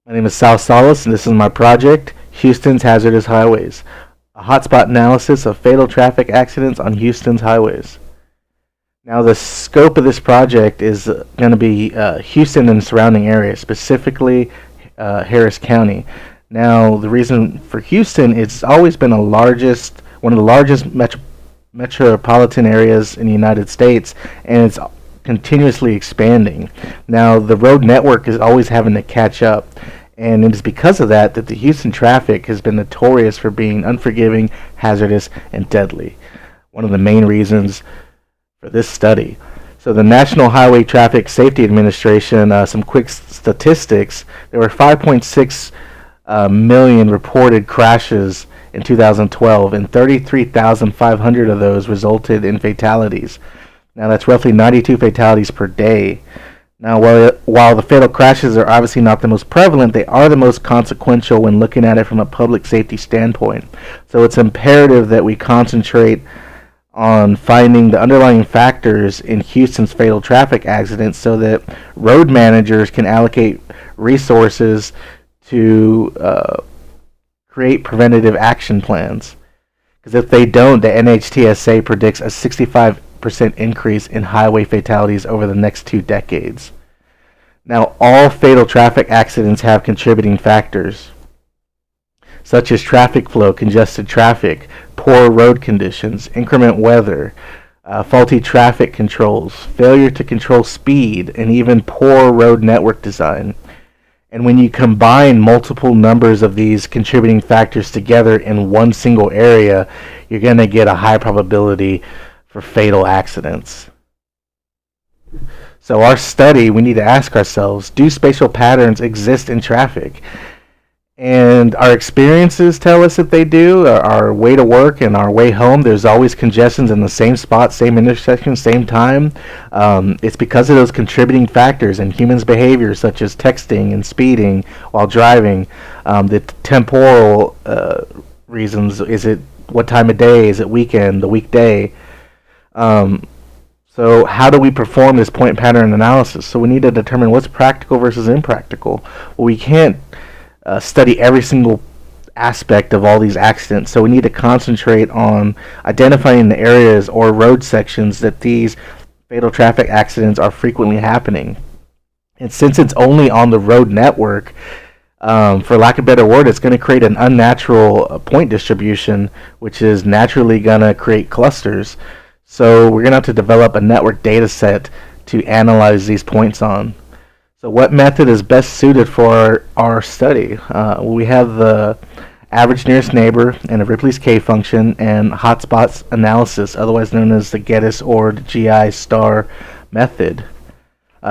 My name is Sal Salas, and this is my project, Houston's Hazardous Highways, a hotspot analysis of fatal traffic accidents on Houston's highways. Now, the scope of this project is going to be Houston and surrounding areas, specifically Harris County. Now, the reason for Houston, it's always been one of the largest metropolitan areas in the United States, and it's continuously expanding. Now, the road network is always having to catch up, and it is because of that that the Houston traffic has been notorious for being unforgiving, hazardous, and deadly. One of the main reasons for this study. So the National Highway Traffic Safety Administration, some quick statistics, there were 5.6 million reported crashes in 2012, and 33,500 of those resulted in fatalities. Now that's roughly 92 fatalities per day. Now while the fatal crashes are obviously not the most prevalent, they are the most consequential when looking at it from a public safety standpoint. So it's imperative that we concentrate on finding the underlying factors in Houston's fatal traffic accidents so that road managers can allocate resources to create preventative action plans. Because if they don't, the NHTSA predicts a 65% increase in highway fatalities over the next 2 decades. Now, all fatal traffic accidents have contributing factors, such as traffic flow, congested traffic, poor road conditions, inclement weather, faulty traffic controls, failure to control speed, and even poor road network design. And when you combine multiple numbers of these contributing factors together in one single area, you're going to get a high probability for fatal accidents. So our study, we need to ask ourselves, do spatial patterns exist in traffic? And our experiences tell us that they do. Our way to work and our way home, there's always congestions in the same spot, same intersection, same time. It's because of those contributing factors in humans' behavior, such as texting and speeding while driving. The temporal reasons, is it what time of day, is it weekend, the weekday? So how do we perform this point pattern analysis? So we need to determine what's practical versus impractical. Well, we can't study every single aspect of all these accidents, so we need to concentrate on identifying the areas or road sections that these fatal traffic accidents are frequently happening. And since it's only on the road network, for lack of a better word, it's going to create an unnatural point distribution, which is naturally going to create clusters. So we're going to have to develop a network data set to analyze these points on. So what method is best suited for our study? We have the average nearest neighbor and a Ripley's K function and hotspots analysis, otherwise known as the GEDIS or the GI method.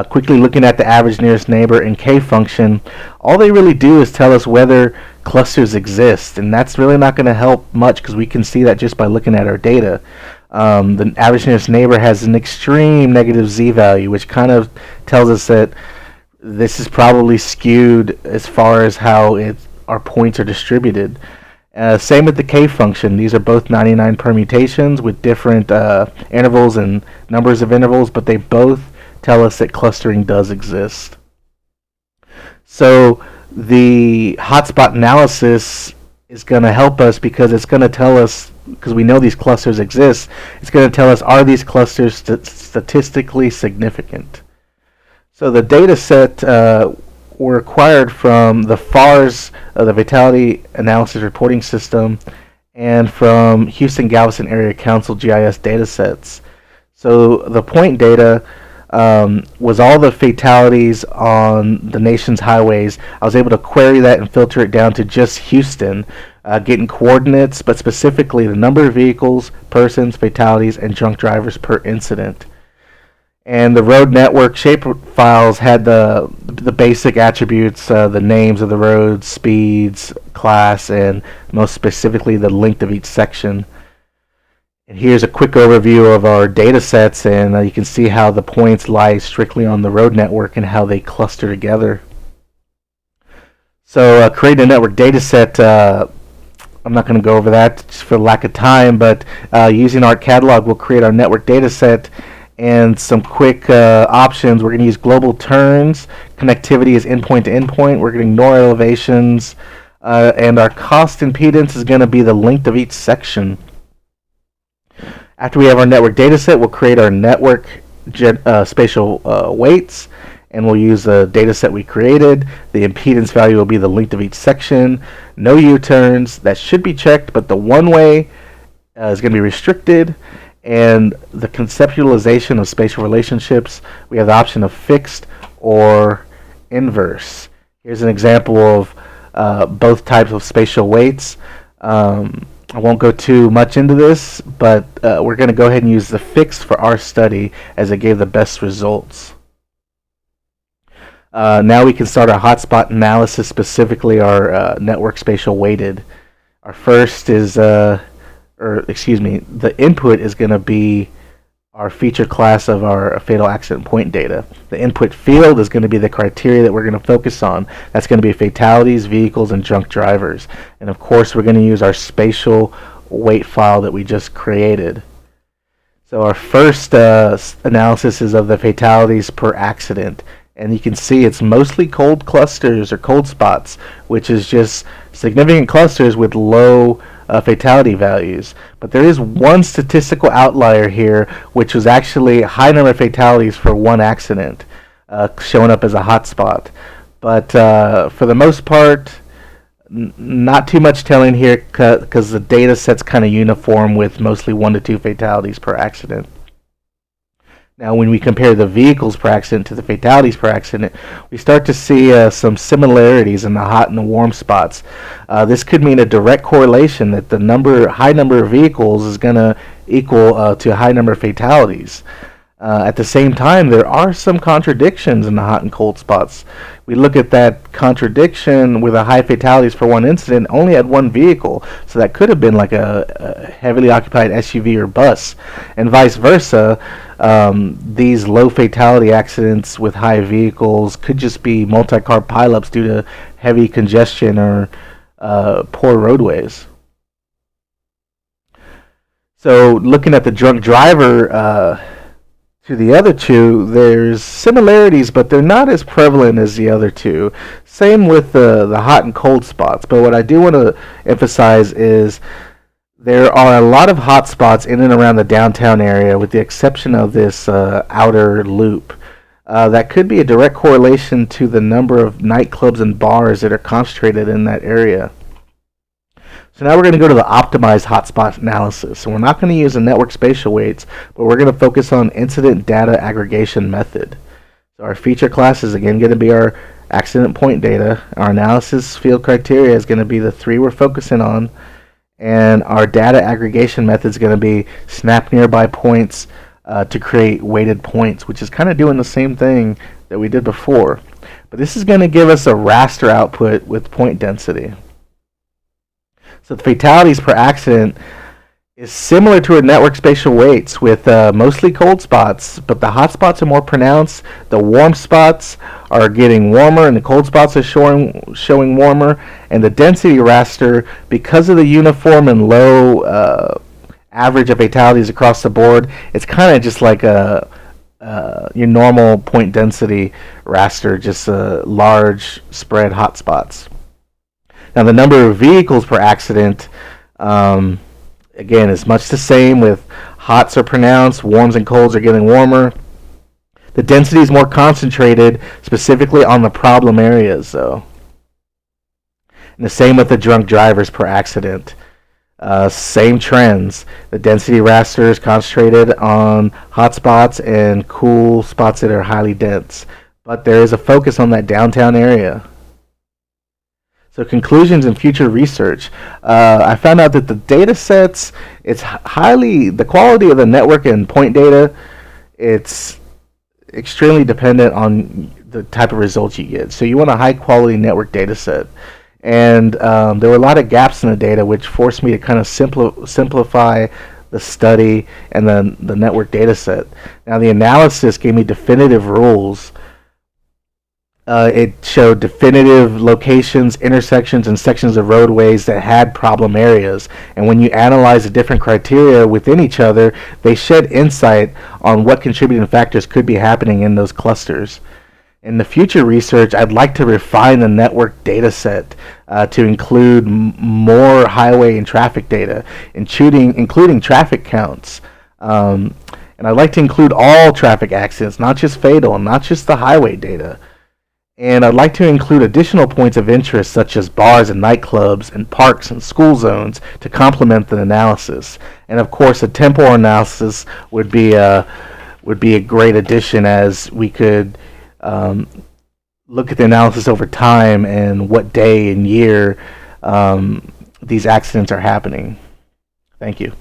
Quickly looking at the average nearest neighbor and K function, all they really do is tell us whether clusters exist, and that's really not going to help much because we can see that just by looking at our data. The average nearest neighbor has an extreme negative z-value, which kind of tells us that this is probably skewed as far as how our points are distributed. Same with the K function. These are both 99 permutations with different intervals and numbers of intervals, but they both tell us that clustering does exist. So the hotspot analysis is going to help us because it's going to tell us, because we know these clusters exist, it's going to tell us, are these clusters statistically significant? So the data set were acquired from the FARS, the Fatality Analysis Reporting System, and from Houston Galveston Area Council GIS data sets. So the point data was all the fatalities on the nation's highways. I was able to query that and filter it down to just Houston, getting coordinates, but specifically the number of vehicles, persons, fatalities, and drunk drivers per incident. And the road network shapefiles had the basic attributes, the names of the roads, speeds, class, and most specifically the length of each section. And here's a quick overview of our data sets, and you can see how the points lie strictly on the road network and how they cluster together. So creating a network data set, I'm not going to go over that just for lack of time, but using our catalog, we'll create our network data set. And some quick options. We're going to use global turns. Connectivity is endpoint to endpoint. We're going to ignore elevations. And our cost impedance is going to be the length of each section. After we have our network data set, we'll create our network spatial weights, and we'll use the data set we created. The impedance value will be the length of each section. No U-turns. That should be checked, but the one-way is going to be restricted. And the conceptualization of spatial relationships, we have the option of fixed or inverse. Here's an example of both types of spatial weights. I won't go too much into this, but we're going to go ahead and use the fixed for our study as it gave the best results. Now we can start our hotspot analysis, specifically our network spatial weighted. Our first is, the input is going to be our feature class of our fatal accident point data. The input field is going to be the criteria that we're going to focus on. That's going to be fatalities, vehicles, and drunk drivers. And of course, we're going to use our spatial weight file that we just created. So our first analysis is of the fatalities per accident. And you can see it's mostly cold clusters or cold spots, which is just significant clusters with low fatality values. But there is one statistical outlier here, which was actually a high number of fatalities for one accident, showing up as a hotspot. But for the most part, not too much telling here, because the data set's kind of uniform with mostly 1 to 2 fatalities per accident. Now, when we compare the vehicles per accident to the fatalities per accident, we start to see some similarities in the hot and the warm spots. This could mean a direct correlation that the high number of vehicles is going to equal to a high number of fatalities. At the same time, there are some contradictions in the hot and cold spots. We look at that contradiction with a high fatalities for one incident only had one vehicle, so that could have been like a heavily occupied SUV or bus, and vice versa. These low fatality accidents with high vehicles could just be multi-car pileups due to heavy congestion or poor roadways. So looking at the drunk driver to the other two, there's similarities, but they're not as prevalent as the other two. Same with the hot and cold spots. But what I do want to emphasize is there are a lot of hot spots in and around the downtown area, with the exception of this outer loop. That could be a direct correlation to the number of nightclubs and bars that are concentrated in that area. So now we're going to go to the optimized hotspot analysis. So we're not going to use the network spatial weights, but we're going to focus on incident data aggregation method. So our feature class is again going to be our accident point data. Our analysis field criteria is going to be the 3 we're focusing on. And our data aggregation method is going to be snap nearby points to create weighted points, which is kind of doing the same thing that we did before. But this is going to give us a raster output with point density. So the fatalities per accident is similar to our network spatial weights, with mostly cold spots, but the hot spots are more pronounced. The warm spots are getting warmer, and the cold spots are showing warmer. And the density raster, because of the uniform and low average of fatalities across the board, it's kind of just like your normal point density raster, just large spread hot spots. Now the number of vehicles per accident, again, is much the same, with hots are pronounced, warms and colds are getting warmer. The density is more concentrated, specifically on the problem areas, though. And the same with the drunk drivers per accident. Same trends. The density raster is concentrated on hot spots and cool spots that are highly dense. But there is a focus on that downtown area. So conclusions and future research. I found out that the data sets, the quality of the network and point data, it's extremely dependent on the type of results you get. So you want a high quality network data set. And there were a lot of gaps in the data, which forced me to kind of simplify the study and then the network data set. Now the analysis gave me definitive rules It showed definitive locations, intersections, and sections of roadways that had problem areas. And when you analyze the different criteria within each other, they shed insight on what contributing factors could be happening in those clusters. In the future research, I'd like to refine the network data set to include more highway and traffic data, including traffic counts. And I'd like to include all traffic accidents, not just fatal, not just the highway data. And I'd like to include additional points of interest such as bars and nightclubs and parks and school zones to complement the analysis. And of course, a temporal analysis would be a great addition, as we could look at the analysis over time and what day and year these accidents are happening. Thank you.